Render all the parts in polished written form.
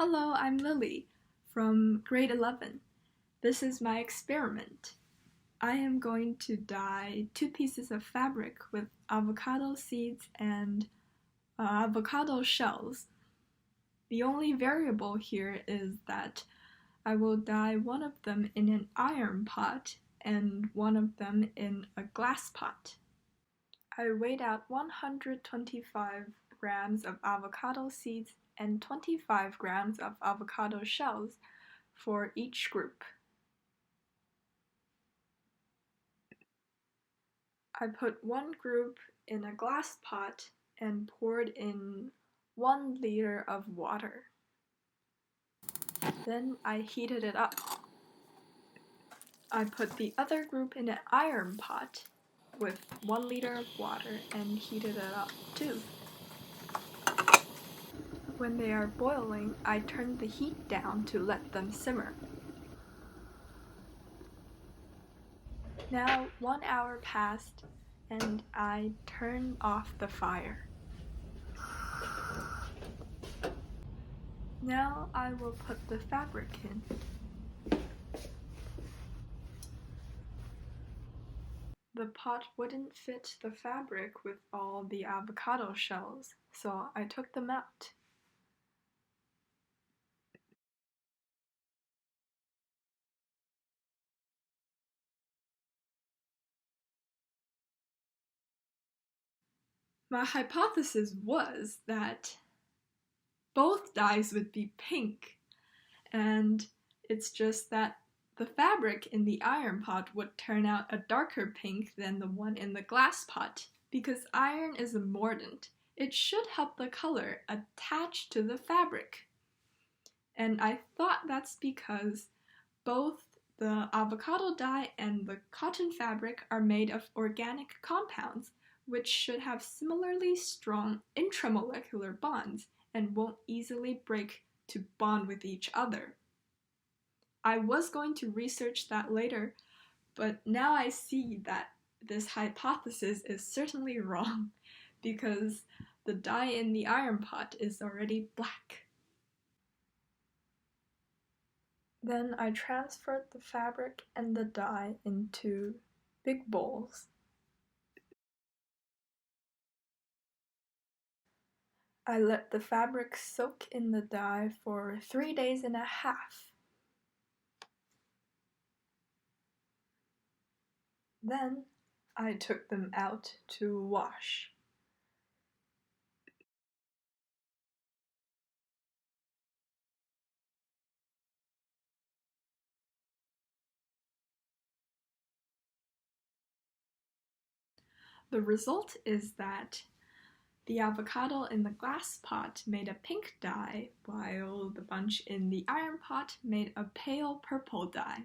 Hello, I'm Lily from grade 11. This is my experiment. I am going to dye 2 pieces of fabric with avocado seeds and avocado shells. The only variable here is that I will dye one of them in an iron pot and one of them in a glass pot. I weighed out 125 grams of avocado seeds and 25 grams of avocado shells for each group. I put one group in a glass pot and poured in 1 liter of water. Then I heated it up. I put the other group in an iron pot with 1 liter of water and heated it up too. When they are boiling, I turn the heat down to let them simmer. Now 1 hour passed and I turn off the fire. Now I will put the fabric in. The pot wouldn't fit the fabric with all the avocado shells, so I took them out. My hypothesis was that both dyes would be pink, and it's just that the fabric in the iron pot would turn out a darker pink than the one in the glass pot, because iron is a mordant. It should help the color attach to the fabric. And I thought that's because both the avocado dye and the cotton fabric are made of organic compounds, which should have similarly strong intramolecular bonds and won't easily break to bond with each other. I was going to research that later, but now I see that this hypothesis is certainly wrong because the dye in the iron pot is already black. Then I transferred the fabric and the dye into big bowls. I let the fabric soak in the dye for 3 days and a half. Then I took them out to wash. The result is that the avocado in the glass pot made a pink dye, while the bunch in the iron pot made a pale purple dye.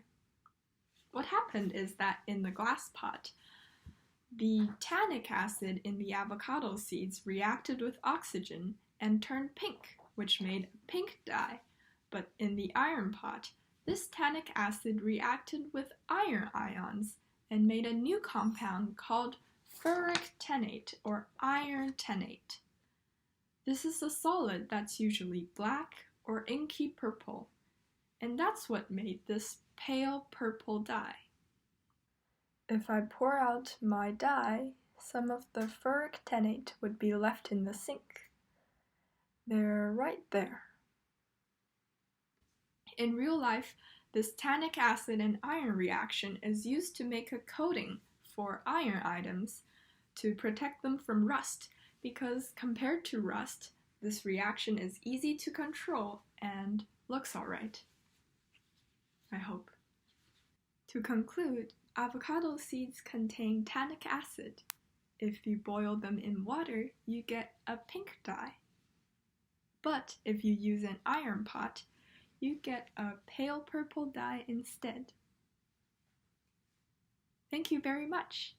What happened is that in the glass pot, the tannic acid in the avocado seeds reacted with oxygen and turned pink, which made a pink dye. But in the iron pot, this tannic acid reacted with iron ions and made a new compound called ferric tannate or iron tannate. This is a solid that's usually black or inky purple, and that's what made this pale purple dye. If I pour out my dye, some of the ferric tannate would be left in the sink. They're right there. In real life, this tannic acid and iron reaction is used to make a coating for iron items to protect them from rust, because compared to rust, this reaction is easy to control and looks alright. I hope. To conclude, avocado seeds contain tannic acid. If you boil them in water, you get a pink dye. But if you use an iron pot, you get a pale purple dye instead. Thank you very much.